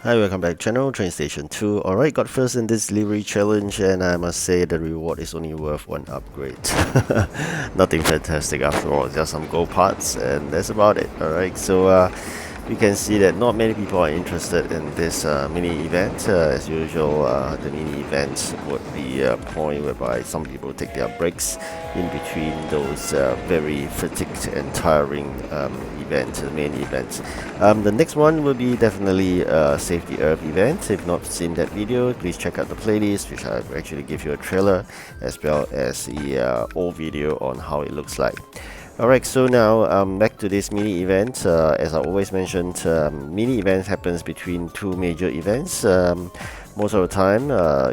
Hi, welcome back to channel TrainStation 2. Alright, got first in this delivery challenge, and I must say the reward is only worth one upgrade. Nothing fantastic after all, just some gold parts, and that's about it. Alright, so you can see that not many people are interested in this mini event. As usual, the mini events would be a point whereby some people take their breaks in between those very fatigued and tiring events, the main events. The next one will be definitely a Safety Earth event. If not seen that video, please check out the playlist, which I actually give you a trailer as well as the old video on how it looks like. Alright, so now back to this mini event. As I always mentioned, mini event happens between two major events. Most of the time,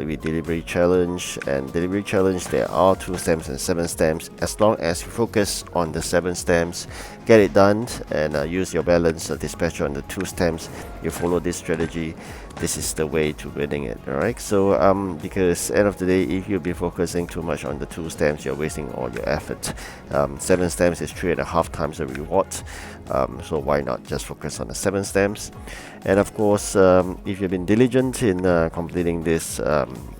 with delivery challenge and delivery challenge, there are 2 stamps and 7 stamps. As long as you focus on the 7 stamps, get it done, and use your balance dispatcher on the 2 stamps, you follow this strategy. This is the way to winning it. Alright, so because end of the day, if you've been focusing too much on the 2 stamps, you're wasting all your effort. 7 stamps is 3.5 times the reward, so why not just focus on the 7 stamps? And of course, if you've been diligent in completing this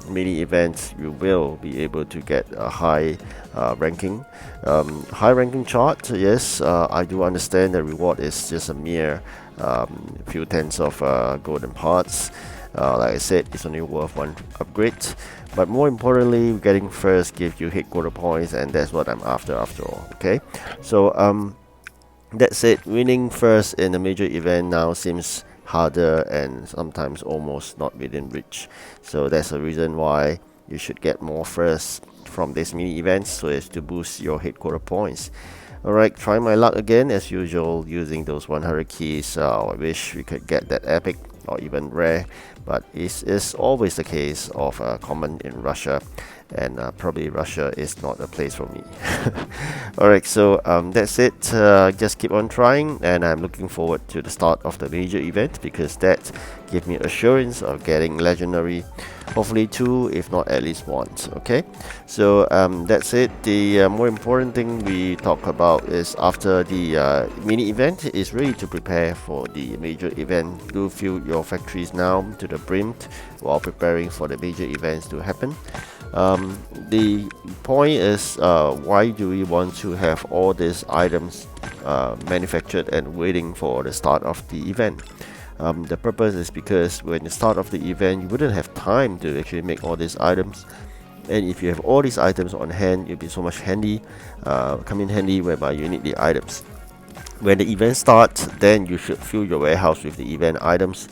mini event, you will be able to get a high ranking. High ranking chart, yes, I do understand the reward is just a mere few tens of golden parts. Like I said, it's only worth one upgrade, but more importantly, getting first gives you headquarter points, and that's what I'm after all. Okay, so that's it. Winning first in a major event now seems harder and sometimes almost not within reach, so that's the reason why you should get more first from this mini events so as to boost your headquarter points. Alright, try my luck again as usual using those 100 keys. I wish we could get that epic or even rare, but it is always the case of common in Russia, and probably Russia is not a place for me. Alright, so that's it. Just keep on trying, and I'm looking forward to the start of the major event because that gives me assurance of getting legendary, hopefully 2 if not at least once. Okay, so that's it. The more important thing we talk about is after the mini event is really to prepare for the major event. Do fill your factories now to the brim while preparing for the major events to happen. The point is, why do we want to have all these items manufactured and waiting for the start of the event? The purpose is because when you start off the event, you wouldn't have time to actually make all these items, and if you have all these items on hand, it'll be so much handy, come in handy whereby you need the items. When the event starts, then you should fill your warehouse with the event items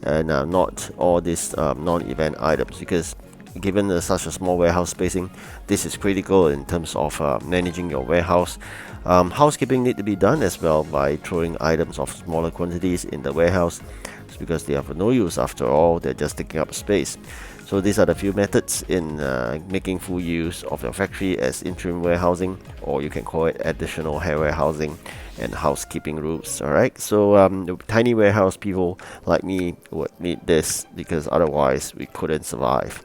and not all these non-event items, because given such a small warehouse spacing, this is critical in terms of managing your warehouse. Housekeeping need to be done as well by throwing items of smaller quantities in the warehouse because they have no use after all, they're just taking up space. So these are the few methods in making full use of your factory as interim warehousing, or you can call it additional warehousing and housekeeping rooms. Alright, so the tiny warehouse people like me would need this because otherwise we couldn't survive.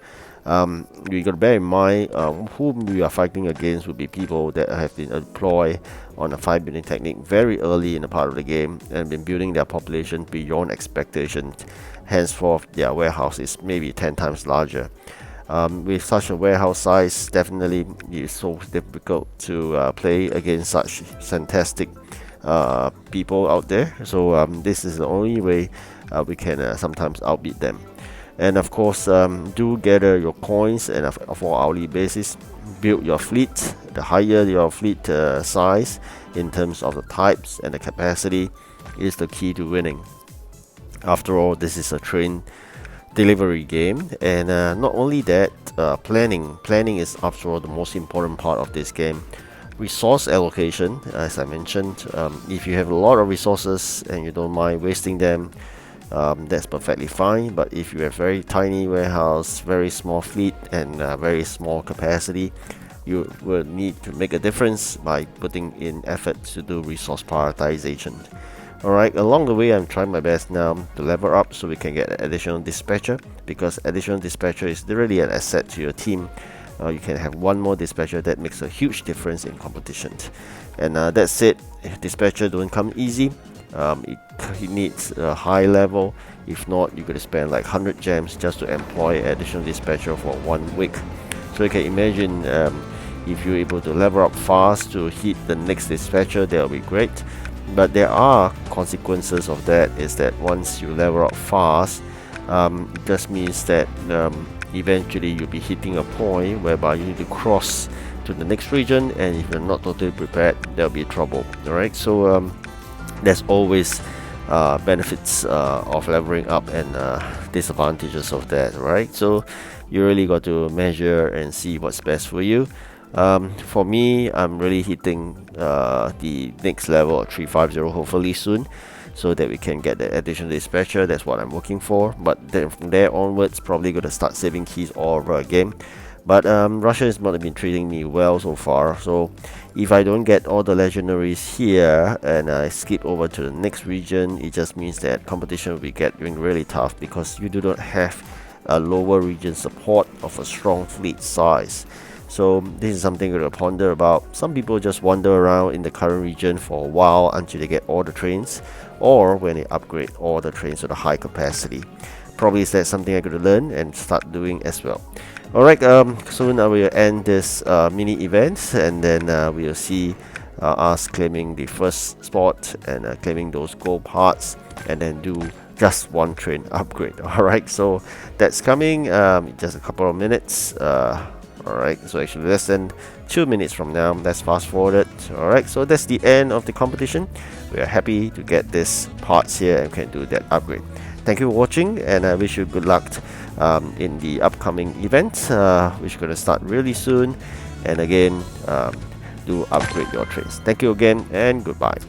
We got to bear in mind whom we are fighting against would be people that have been employed on a 5 building technique very early in the part of the game and been building their population beyond expectations. Henceforth, their warehouse is maybe 10 times larger. With such a warehouse size, definitely it's so difficult to play against such fantastic people out there. So this is the only way we can sometimes outbeat them. And of course, do gather your coins and for hourly basis, build your fleet. The higher your fleet size in terms of the types and the capacity is the key to winning. After all, this is a train delivery game, and not only that, planning is after all the most important part of this game. Resource allocation, as I mentioned, if you have a lot of resources and you don't mind wasting them, that's perfectly fine. But if you have very tiny warehouse, very small fleet, and very small capacity, you will need to make a difference by putting in effort to do resource prioritization. Alright, along the way I'm trying my best now to level up so we can get an additional dispatcher, because additional dispatcher is really an asset to your team. You can have one more dispatcher that makes a huge difference in competition. And that's it. Dispatcher don't come easy. It he needs a high level. If not, you're gonna spend like 100 gems just to employ additional dispatcher for 1 week. So you can imagine if you're able to level up fast to hit the next dispatcher, that'll be great. But there are consequences of that, is that once you level up fast, it just means that eventually you'll be hitting a point whereby you need to cross to the next region, and if you're not totally prepared, there'll be trouble. Alright, so there's always benefits of leveling up and disadvantages of that, right? So you really got to measure and see what's best for you. For me, I'm really hitting the next level of 350 hopefully soon, so that we can get the additional dispatcher. That's what I'm looking for. But then from there onwards, probably gonna start saving keys all over again. But Russia has not been treating me well so far, so if I don't get all the legendaries here and I skip over to the next region, it just means that competition will be getting really tough, because you do not have a lower region support of a strong fleet size. So this is something to ponder about. Some people just wander around in the current region for a while until they get all the trains, or when they upgrade all the trains to the high capacity. Probably is that something I could learn and start doing as well. Alright, soon I will end this mini event, and then we'll see us claiming the first spot and claiming those gold parts, and then do just one train upgrade. Alright, so that's coming just a couple of minutes. Alright, so actually less than 2 minutes from now. Let's fast forward it. Alright, so that's the end of the competition. We are happy to get this parts here and can do that upgrade. Thank you for watching, and I wish you good luck in the upcoming event, which is going to start really soon. And again, do upgrade your trains. Thank you again, and goodbye.